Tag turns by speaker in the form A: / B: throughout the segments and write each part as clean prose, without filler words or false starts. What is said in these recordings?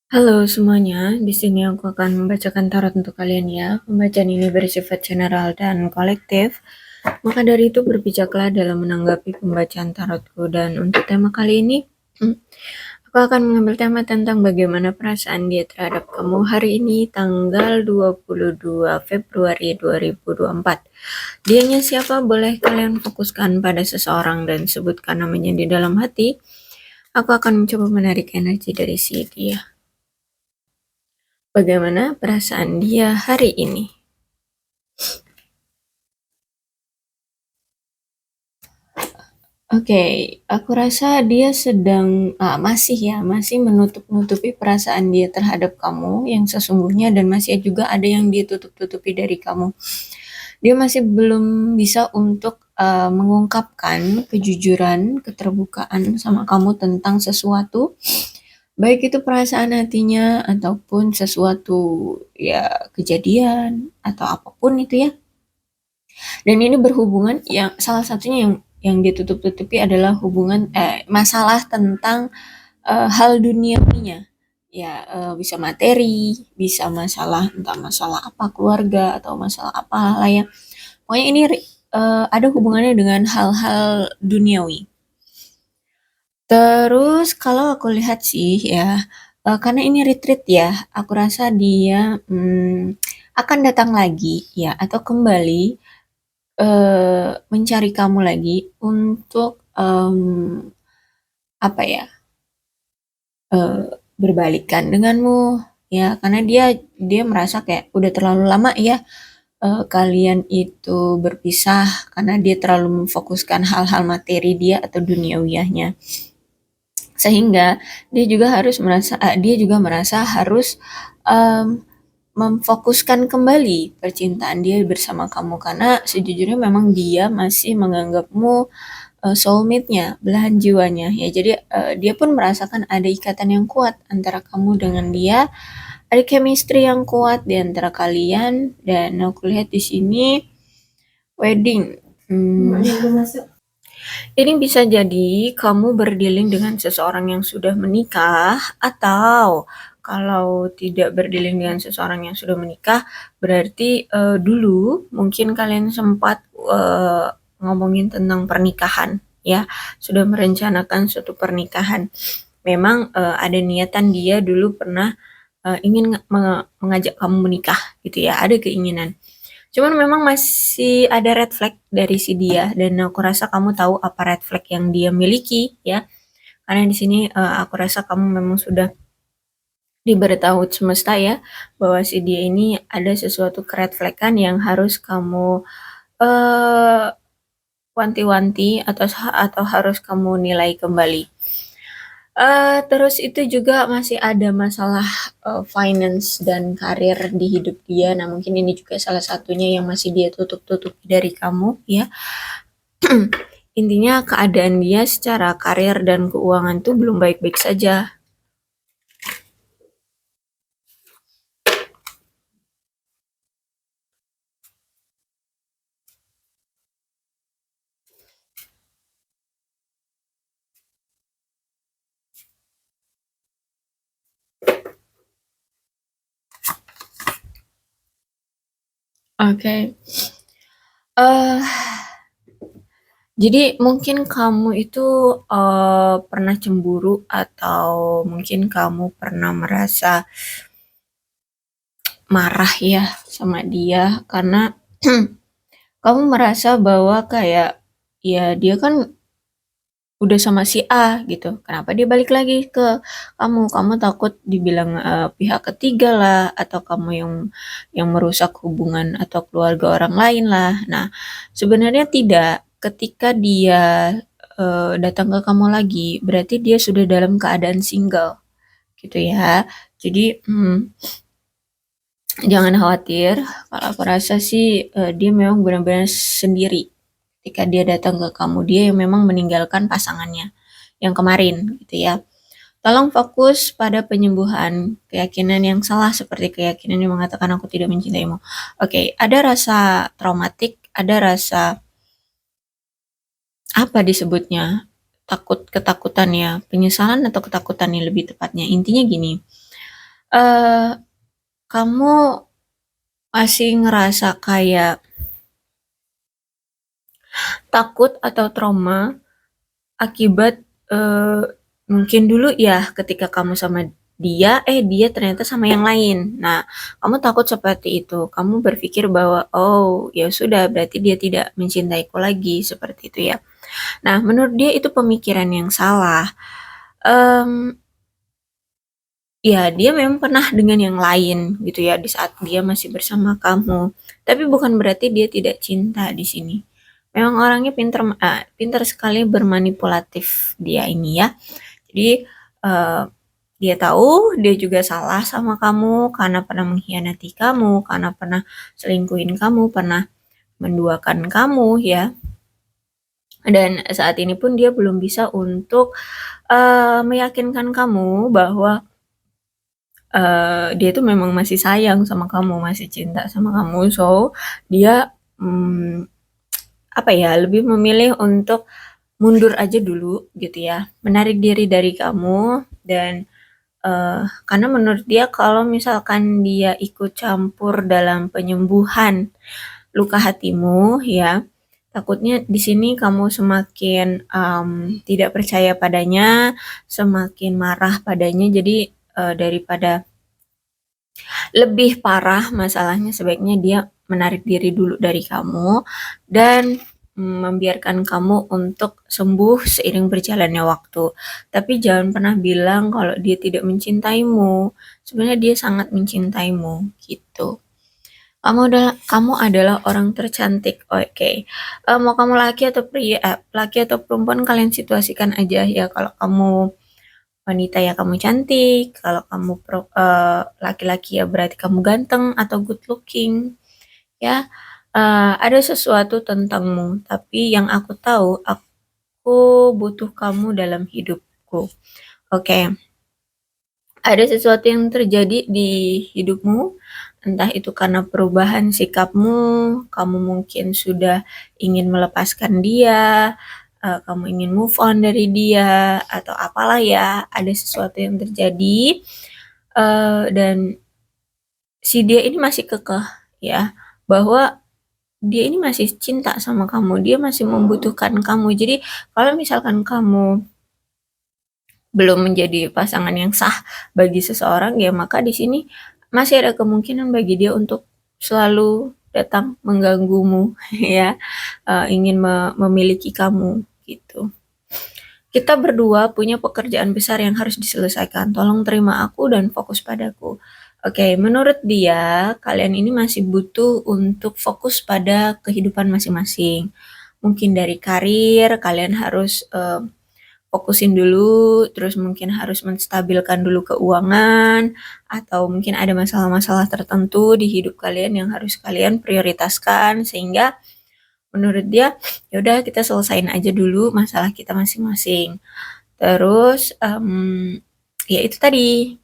A: Halo semuanya, di sini aku akan membacakan tarot untuk kalian ya. Pembacaan ini bersifat general dan kolektif. Maka dari itu berbijaklah dalam menanggapi pembacaan tarotku. Dan untuk tema kali ini, aku akan mengambil tema tentang bagaimana perasaan dia terhadap kamu hari ini tanggal 22 Februari 2024. Dianya siapa? Boleh kalian fokuskan pada seseorang dan sebutkan namanya di dalam hati. Aku akan mencoba menarik energi dari si dia. Bagaimana perasaan dia hari ini? Oke, aku rasa dia sedang masih menutup-nutupi perasaan dia terhadap kamu yang sesungguhnya dan masih juga ada yang dia tutup-tutupi dari kamu. Dia masih belum bisa untuk mengungkapkan kejujuran, keterbukaan sama kamu tentang sesuatu, baik itu perasaan hatinya ataupun sesuatu ya kejadian atau apapun itu ya. Dan ini berhubungan yang salah satunya yang ditutup-tutupi adalah masalah tentang hal duniawinya. Ya, bisa materi, bisa masalah entah masalah apa keluarga atau masalah apa lah ya. Pokoknya ini ada hubungannya dengan hal-hal duniawi. Terus kalau aku lihat sih ya, karena ini retreat ya, aku rasa dia akan datang lagi ya atau kembali mencari kamu lagi untuk, apa ya, berbalikan denganmu, ya. Karena dia dia merasa kayak udah terlalu lama ya, kalian itu berpisah karena dia terlalu memfokuskan hal-hal materi dia atau duniawiyahnya. Sehingga dia juga merasa harus, mmm, memfokuskan kembali percintaan dia bersama kamu karena sejujurnya memang dia masih menganggapmu soulmate-nya, belahan jiwanya ya. Jadi dia pun merasakan ada ikatan yang kuat antara kamu dengan dia, ada chemistry yang kuat di antara kalian dan aku lihat di sini wedding. Hmm, ini bisa jadi kamu berdealing dengan seseorang yang sudah menikah atau kalau tidak berdealing dengan seseorang yang sudah menikah, berarti dulu mungkin kalian sempat ngomongin tentang pernikahan, ya, sudah merencanakan suatu pernikahan. Memang ada niatan dia dulu pernah ingin mengajak kamu menikah, gitu ya, ada keinginan. Cuman memang masih ada red flag dari si dia dan aku rasa kamu tahu apa red flag yang dia miliki ya. Karena di sini aku rasa kamu memang sudah diberitahu semesta ya bahwa si dia ini ada sesuatu red flag-an yang harus kamu eh wanti-wanti atau harus kamu nilai kembali. Terus itu juga masih ada masalah finance dan karir di hidup dia. Nah, mungkin ini juga salah satunya yang masih dia tutup-tutup dari kamu ya. Intinya keadaan dia secara karir dan keuangan tuh belum baik-baik saja. Oke. Eh, jadi mungkin kamu itu pernah cemburu atau mungkin kamu pernah merasa marah ya sama dia karena kamu merasa bahwa kayak ya dia kan udah sama si A gitu. Kenapa dia balik lagi ke kamu? Kamu takut dibilang pihak ketiga lah atau kamu yang merusak hubungan atau keluarga orang lain lah. Nah, sebenarnya tidak. Ketika dia datang ke kamu lagi, berarti dia sudah dalam keadaan single gitu ya. Jadi jangan khawatir. Kalau aku rasa sih dia memang benar-benar sendiri ketika dia datang ke kamu. Dia yang memang meninggalkan pasangannya yang kemarin gitu ya. Tolong fokus pada penyembuhan keyakinan yang salah seperti keyakinan yang mengatakan aku tidak mencintaimu. Oke, ada rasa traumatik, ada rasa apa disebutnya? Ketakutan ya, penyesalan atau ketakutan nih lebih tepatnya. Intinya gini, Eee, kamu masih ngerasa kayak takut atau trauma akibat, eee, mungkin dulu ya ketika kamu sama dia, dia ternyata sama yang lain. Nah, kamu takut seperti itu, kamu berpikir bahwa, "Oh, ya sudah berarti dia tidak mencintaiku lagi," seperti itu ya. Nah, menurut dia itu pemikiran yang salah. Mmm, ya dia memang pernah dengan yang lain gitu ya di saat dia masih bersama kamu, tapi bukan berarti dia tidak cinta di sini. Memang orangnya pintar sekali bermanipulatif dia ini ya. Jadi, eee, dia tahu dia juga salah sama kamu karena pernah mengkhianati kamu, karena pernah selingkuhin kamu, pernah menduakan kamu ya, dan saat ini pun dia belum bisa untuk, meyakinkan kamu bahwa, dia itu memang masih sayang sama kamu, masih cinta sama kamu. So, dia, mmm, apa ya, lebih memilih untuk mundur aja dulu gitu ya, menarik diri dari kamu dan karena menurut dia kalau misalkan dia ikut campur dalam penyembuhan luka hatimu ya, takutnya di sini kamu semakin, tidak percaya padanya, semakin marah padanya. Jadi, daripada lebih parah masalahnya, sebaiknya dia menarik diri dulu dari kamu dan, membiarkan kamu untuk sembuh seiring berjalannya waktu. Tapi jangan pernah bilang kalau dia tidak mencintaimu, sebenarnya dia sangat mencintaimu, gitu. Kamu adalah orang tercantik, oke. Mau kamu laki atau perempuan kalian situasikan aja ya, kalau kamu wanita ya kamu cantik, kalau kamu laki-laki ya berarti kamu ganteng atau good looking, ya. Ada sesuatu tentangmu, tapi yang aku tahu, aku butuh kamu dalam hidupku. Oke, ada sesuatu yang terjadi di hidupmu, entah itu karena perubahan sikapmu, kamu mungkin sudah ingin melepaskan dia, kamu ingin move on dari dia, atau apalah ya, ada sesuatu yang terjadi, dan si dia ini masih kekeh ya, bahwa dia ini masih cinta sama kamu, dia masih membutuhkan kamu. Jadi kalau misalkan kamu belum menjadi pasangan yang sah bagi seseorang, ya maka di sini masih ada kemungkinan bagi dia untuk selalu datang mengganggumu ya, ingin memiliki kamu gitu. Kita berdua punya pekerjaan besar yang harus diselesaikan. Tolong terima aku dan fokus padaku. Oke, menurut dia, kalian ini masih butuh untuk fokus pada kehidupan masing-masing. Mungkin dari karir, kalian harus fokusin dulu, terus mungkin harus menstabilkan dulu keuangan, atau mungkin ada masalah-masalah tertentu di hidup kalian yang harus kalian prioritaskan, sehingga menurut dia, ya udah kita selesain aja dulu masalah kita masing-masing. Terus, ya itu tadi,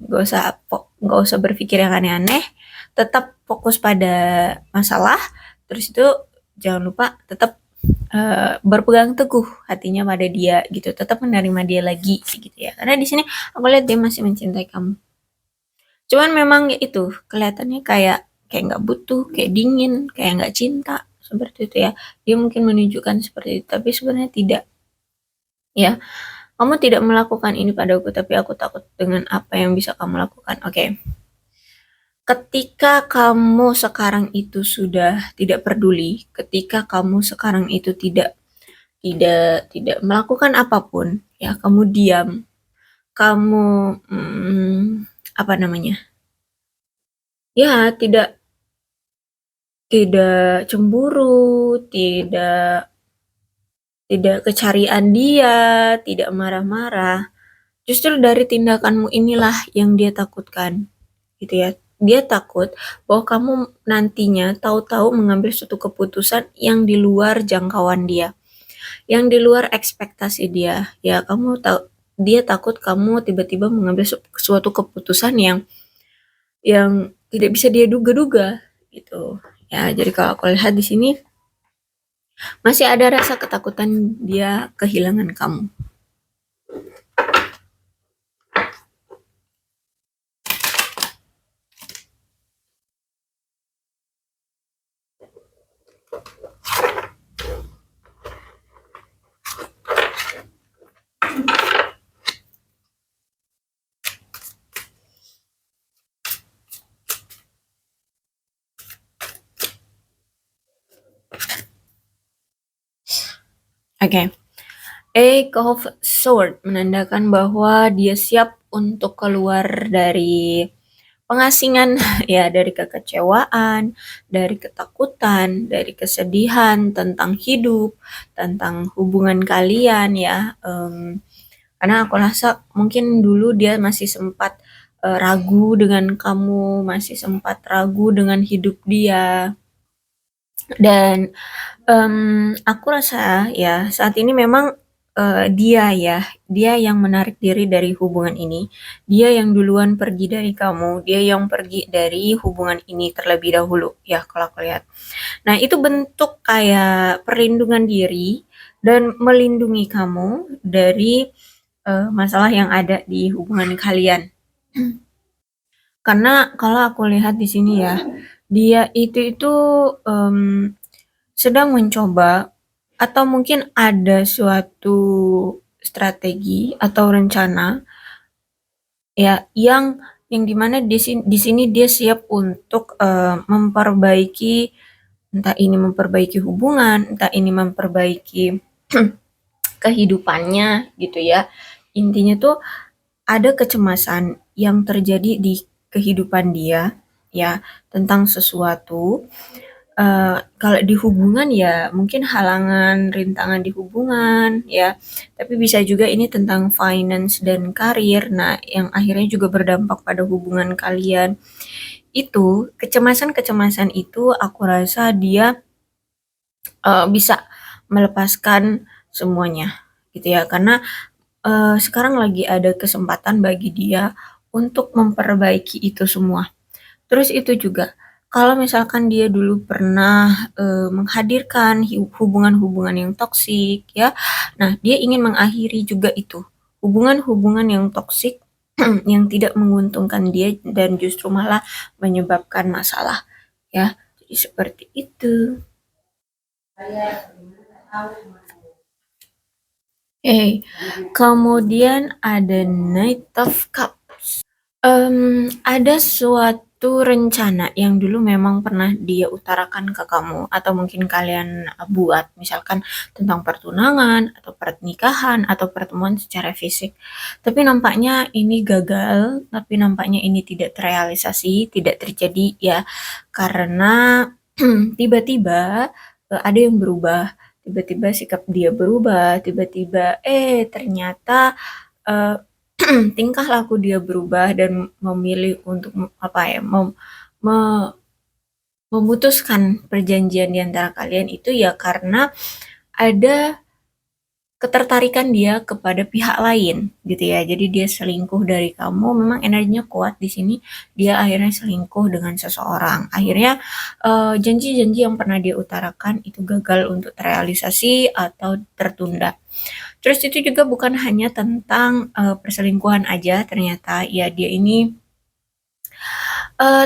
A: nggak usah berpikir yang aneh-aneh, tetap fokus pada masalah, terus itu jangan lupa tetap, berpegang teguh hatinya pada dia gitu, tetap menerima dia lagi gitu ya. Karena di sini aku lihat dia masih mencintai kamu. Cuman memang ya itu, kelihatannya kayak kayak nggak butuh, kayak dingin, kayak nggak cinta, seperti itu ya. Dia mungkin menunjukkan seperti itu, tapi sebenarnya tidak, ya. Kamu tidak melakukan ini padaku, tapi aku takut dengan apa yang bisa kamu lakukan. Oke. Ketika kamu sekarang itu sudah tidak peduli, ketika kamu sekarang itu tidak melakukan apapun, ya kamu diam, kamu, apa namanya, ya tidak cemburu, tidak kecarian dia, tidak marah-marah, justru dari tindakanmu inilah yang dia takutkan, gitu ya. Dia takut bahwa kamu nantinya tahu-tahu mengambil suatu keputusan yang di luar jangkauan dia, yang di luar ekspektasi dia. Ya, dia takut kamu tiba-tiba mengambil suatu keputusan yang tidak bisa dia duga-duga gitu. Ya, jadi kalau aku lihat di sini masih ada rasa ketakutan dia kehilangan kamu. Oke. Eight of Swords menandakan bahwa dia siap untuk keluar dari pengasingan, ya, dari kekecewaan, dari ketakutan, dari kesedihan tentang hidup, tentang hubungan kalian, ya. Karena aku rasa mungkin dulu dia masih sempat ragu dengan kamu, masih sempat ragu dengan hidup dia. Dan aku rasa ya saat ini memang, dia yang menarik diri dari hubungan ini, dia yang duluan pergi dari kamu, dia yang pergi dari hubungan ini terlebih dahulu ya kalau aku lihat. Nah itu bentuk kayak perlindungan diri dan melindungi kamu dari, masalah yang ada di hubungan kalian. Karena kalau aku lihat di sini ya, dia itu, sedang mencoba atau mungkin ada suatu strategi atau rencana ya yang dimana di sini dia siap untuk memperbaiki, entah ini memperbaiki hubungan, entah ini memperbaiki kehidupannya gitu ya. Intinya tuh ada kecemasan yang terjadi di kehidupan dia ya tentang sesuatu. Kalau di hubungan ya mungkin halangan, rintangan di hubungan ya, tapi bisa juga ini tentang finance dan karir. Nah, yang akhirnya juga berdampak pada hubungan kalian. Itu kecemasan-kecemasan itu aku rasa dia bisa melepaskan semuanya gitu ya. Karena sekarang lagi ada kesempatan bagi dia untuk memperbaiki itu semua. Terus itu juga, kalau misalkan dia dulu pernah, menghadirkan hubungan-hubungan yang toksik ya, nah dia ingin mengakhiri juga itu, hubungan-hubungan yang toksik yang tidak menguntungkan dia dan justru malah menyebabkan masalah ya. Jadi seperti itu. Kemudian ada Knight of Cups. Ada suatu rencana yang dulu memang pernah dia utarakan ke kamu atau mungkin kalian buat, misalkan tentang pertunangan atau pernikahan atau pertemuan secara fisik. Tapi nampaknya ini gagal, tapi nampaknya ini tidak terrealisasi, tidak terjadi ya, karena tiba-tiba ada yang berubah, tiba-tiba sikap dia berubah, tiba-tiba ternyata eh, tingkah laku dia berubah dan memilih untuk apa ya memutuskan perjanjian di antara kalian itu ya karena ada ketertarikan dia kepada pihak lain gitu ya. Jadi dia selingkuh dari kamu, memang energinya kuat di sini. Dia akhirnya selingkuh dengan seseorang. Akhirnya janji-janji yang pernah dia utarakan itu gagal untuk terrealisasi atau tertunda. Terus itu juga bukan hanya tentang perselingkuhan aja, ternyata ya dia ini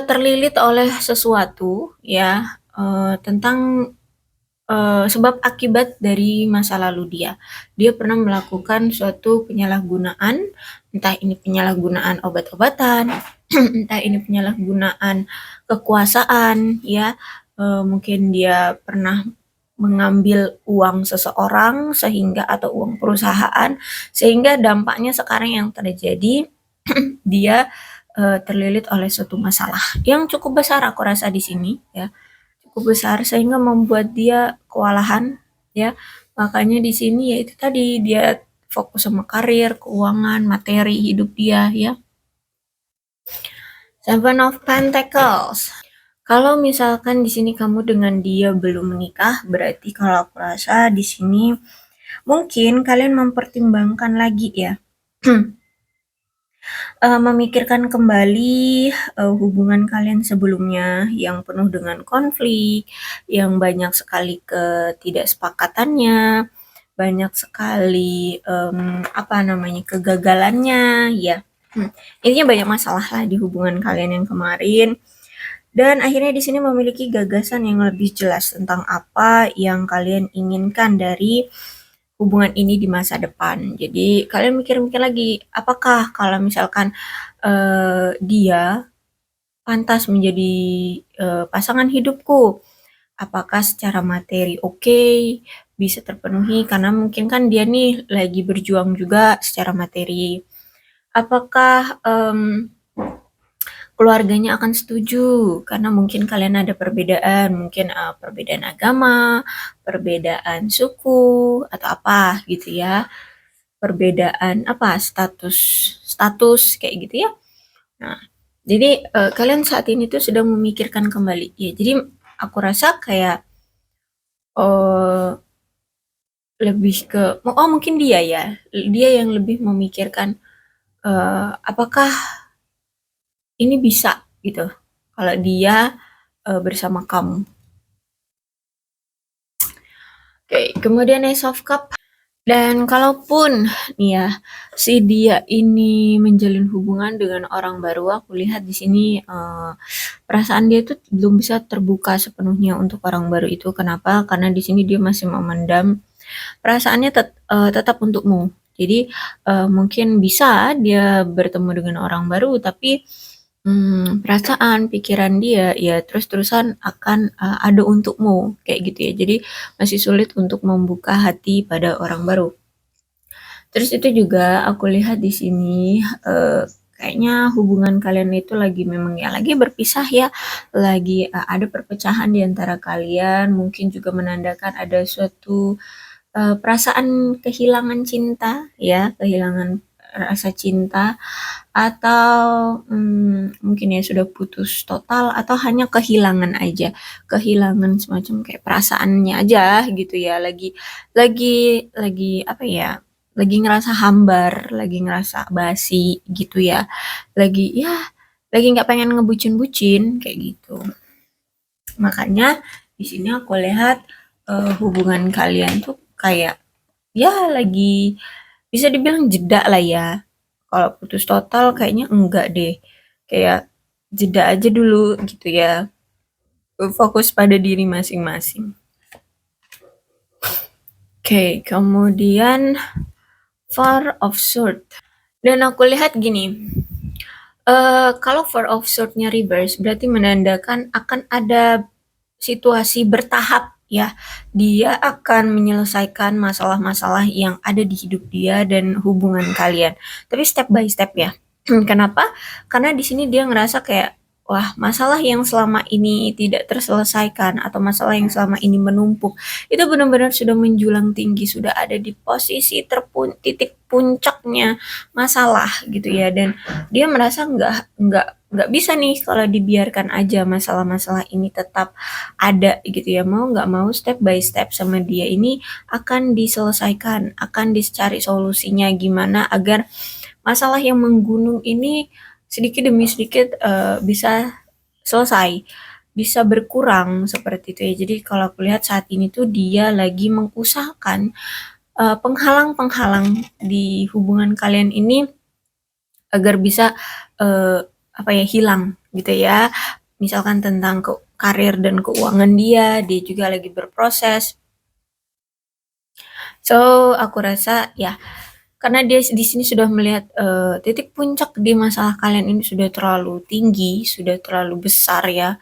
A: terlilit oleh sesuatu ya tentang sebab akibat dari masa lalu dia. Dia pernah melakukan suatu penyalahgunaan, entah ini penyalahgunaan obat-obatan, entah ini penyalahgunaan kekuasaan ya. Mungkin dia pernah mengambil uang seseorang sehingga atau uang perusahaan sehingga dampaknya sekarang yang terjadi dia terlilit oleh suatu masalah yang cukup besar aku rasa di sini ya, cukup besar sehingga membuat dia kewalahan ya. Makanya di sini ya itu tadi dia fokus sama karir, keuangan, materi hidup dia ya. Seven of Pentacles. Kalau misalkan di sini kamu dengan dia belum menikah, berarti kalau aku rasa di sini mungkin kalian mempertimbangkan lagi ya. Memikirkan kembali hubungan kalian sebelumnya yang penuh dengan konflik, yang banyak sekali ketidaksepakatannya, banyak sekali apa namanya kegagalannya, ya. Intinya banyak masalah lah di hubungan kalian yang kemarin. Dan akhirnya di sini memiliki gagasan yang lebih jelas tentang apa yang kalian inginkan dari hubungan ini di masa depan. Jadi kalian mikir-mikir lagi, apakah kalau misalkan dia pantas menjadi pasangan hidupku? Apakah secara materi oke, bisa terpenuhi? Karena mungkin kan dia nih lagi berjuang juga secara materi. Apakah keluarganya akan setuju? Karena mungkin kalian ada perbedaan, mungkin perbedaan agama, perbedaan suku, atau apa gitu ya. Perbedaan apa status status kayak gitu ya. Nah, jadi kalian saat ini tuh sedang memikirkan kembali. Ya, jadi aku rasa kayak eh lebih ke oh mungkin dia ya. Dia yang lebih memikirkan apakah ini bisa gitu. Kalau dia bersama kamu. Oke, kemudian Ace of Cup. Dan kalaupun nih ya, si dia ini menjalin hubungan dengan orang baru, aku lihat di sini perasaan dia tuh belum bisa terbuka sepenuhnya untuk orang baru itu. Kenapa? Karena di sini dia masih memendam perasaannya tetap untukmu. Jadi mungkin bisa dia bertemu dengan orang baru, tapi perasaan, pikiran dia ya terus-terusan akan ada untukmu kayak gitu ya. Jadi masih sulit untuk membuka hati pada orang baru. Terus itu juga aku lihat di sini kayaknya hubungan kalian itu lagi memang ya lagi berpisah ya, lagi ada perpecahan di antara kalian, mungkin juga menandakan ada suatu perasaan kehilangan cinta ya, kehilangan rasa cinta atau mungkin ya sudah putus total atau hanya kehilangan aja, kehilangan semacam kayak perasaannya aja gitu ya, lagi apa ya, lagi ngerasa hambar, lagi ngerasa basi gitu ya, lagi nggak pengen ngebucin-bucin kayak gitu. Makanya di sini aku lihat hubungan kalian tuh kayak ya lagi bisa dibilang jeda lah ya. Kalau putus total kayaknya enggak deh. Kayak jeda aja dulu gitu ya. Fokus pada diri masing-masing. Oke, kemudian Four of Swords. Dan aku lihat gini, kalau Four of Swords-nya reverse berarti menandakan akan ada situasi bertahap ya. Dia akan menyelesaikan masalah-masalah yang ada di hidup dia dan hubungan kalian. Tapi step by step ya. Kenapa? Karena di sini dia ngerasa kayak wah, masalah yang selama ini tidak terselesaikan atau masalah yang selama ini menumpuk itu benar-benar sudah menjulang tinggi, sudah ada di posisi titik puncaknya masalah gitu ya. Dan dia merasa nggak bisa nih kalau dibiarkan aja masalah-masalah ini tetap ada gitu ya, mau nggak mau step by step sama dia ini akan diselesaikan, akan dicari solusinya gimana agar masalah yang menggunung ini sedikit demi sedikit bisa selesai, bisa berkurang seperti itu ya. Jadi kalau aku lihat saat ini tuh dia lagi mengusahakan penghalang-penghalang di hubungan kalian ini agar bisa eh, apa ya hilang gitu ya. Misalkan tentang karir dan keuangan dia juga lagi berproses. So aku rasa ya karena dia di sini sudah melihat titik puncak di masalah kalian ini sudah terlalu tinggi, sudah terlalu besar ya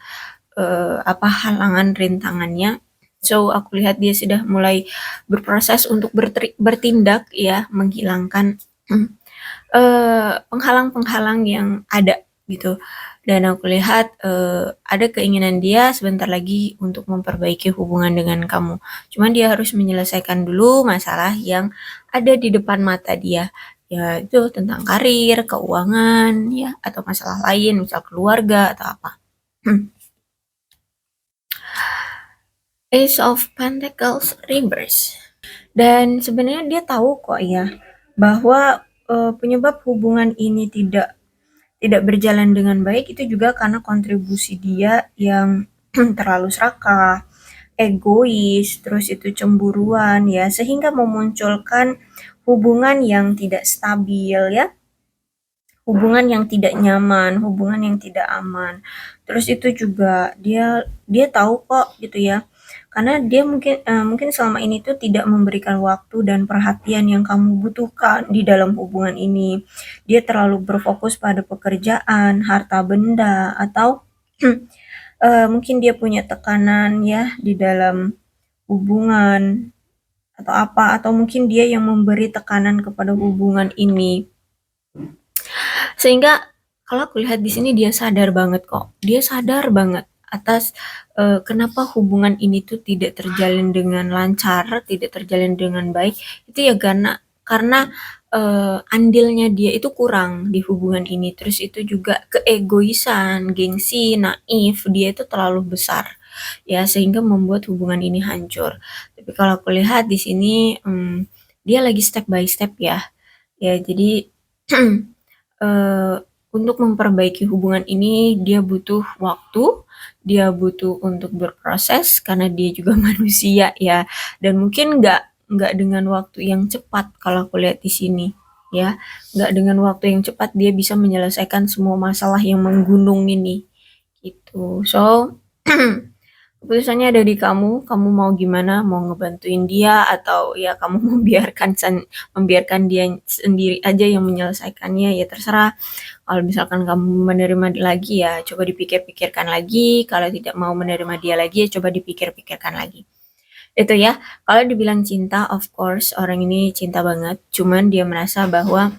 A: apa halangan rintangannya. So aku lihat dia sudah mulai berproses untuk bertindak ya menghilangkan penghalang-penghalang yang ada gitu. Dan aku lihat ada keinginan dia sebentar lagi untuk memperbaiki hubungan dengan kamu. Cuman dia harus menyelesaikan dulu masalah yang ada di depan mata dia. Ya itu tentang karir, keuangan, ya atau masalah lain, misal keluarga atau apa. Ace of Pentacles Reverse. Dan sebenarnya dia tahu kok ya bahwa penyebab hubungan ini tidak berjalan dengan baik itu juga karena kontribusi dia yang terlalu serakah, egois, terus itu cemburuan ya, sehingga memunculkan hubungan yang tidak stabil ya, hubungan yang tidak nyaman, hubungan yang tidak aman. Terus itu juga dia dia tahu kok gitu ya. Karena dia mungkin selama ini tuh tidak memberikan waktu dan perhatian yang kamu butuhkan di dalam hubungan ini. Dia terlalu berfokus pada pekerjaan, harta benda, atau mungkin dia punya tekanan ya di dalam hubungan atau apa, atau mungkin dia yang memberi tekanan kepada hubungan ini. Sehingga kalau aku lihat di sini dia sadar banget kok. Dia sadar banget atas kenapa hubungan ini tuh tidak terjalin dengan lancar, tidak terjalin dengan baik. Itu ya karena andilnya dia itu kurang di hubungan ini. Terus itu juga keegoisan, gengsi, naif, dia itu terlalu besar. Ya, sehingga membuat hubungan ini hancur. Tapi kalau aku lihat di sini dia lagi step by step ya. Ya, jadi Eee, untuk memperbaiki hubungan ini dia butuh waktu, dia butuh untuk berproses karena dia juga manusia ya, dan mungkin nggak dengan waktu yang cepat kalau aku lihat di sini, ya. Nggak dengan waktu yang cepat dia bisa menyelesaikan semua masalah yang menggunung ini, gitu. So, keputusannya ada di kamu mau gimana, mau ngebantuin dia atau ya kamu membiarkan dia sendiri aja yang menyelesaikannya, ya terserah. Kalau misalkan kamu menerima lagi ya coba dipikir-pikirkan lagi, kalau tidak mau menerima dia lagi ya coba dipikir-pikirkan lagi. Itu ya, kalau dibilang cinta of course orang ini cinta banget, cuman dia merasa bahwa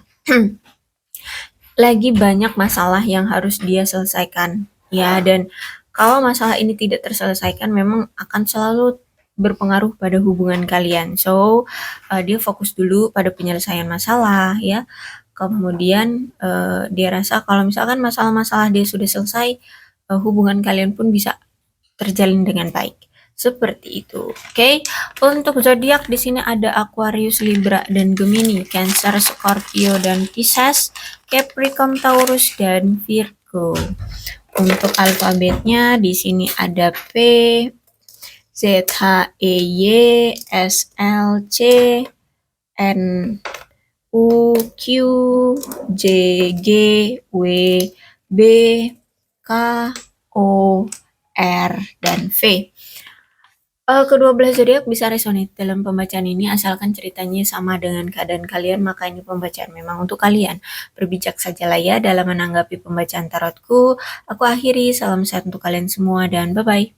A: lagi banyak masalah yang harus dia selesaikan ya, dan kalau masalah ini tidak terselesaikan memang akan selalu berpengaruh pada hubungan kalian. So dia fokus dulu pada penyelesaian masalah ya, kemudian dia rasa kalau misalkan masalah-masalah dia sudah selesai, hubungan kalian pun bisa terjalin dengan baik. Seperti itu. Oke. Untuk zodiak di sini ada Aquarius, Libra dan Gemini, Cancer, Scorpio dan Pisces, Capricorn, Taurus dan Virgo. Untuk alfabetnya di sini ada P, Z, H, E, Y, S, L, C, N, U, Q, J, G, W, B, K, O, R, dan V. Kedua belah zodiak bisa resonate dalam pembacaan ini asalkan ceritanya sama dengan keadaan kalian, maka ini pembacaan memang untuk kalian. Berbijak sajalah ya dalam menanggapi pembacaan tarotku. Aku akhiri, salam sehat untuk kalian semua dan bye-bye.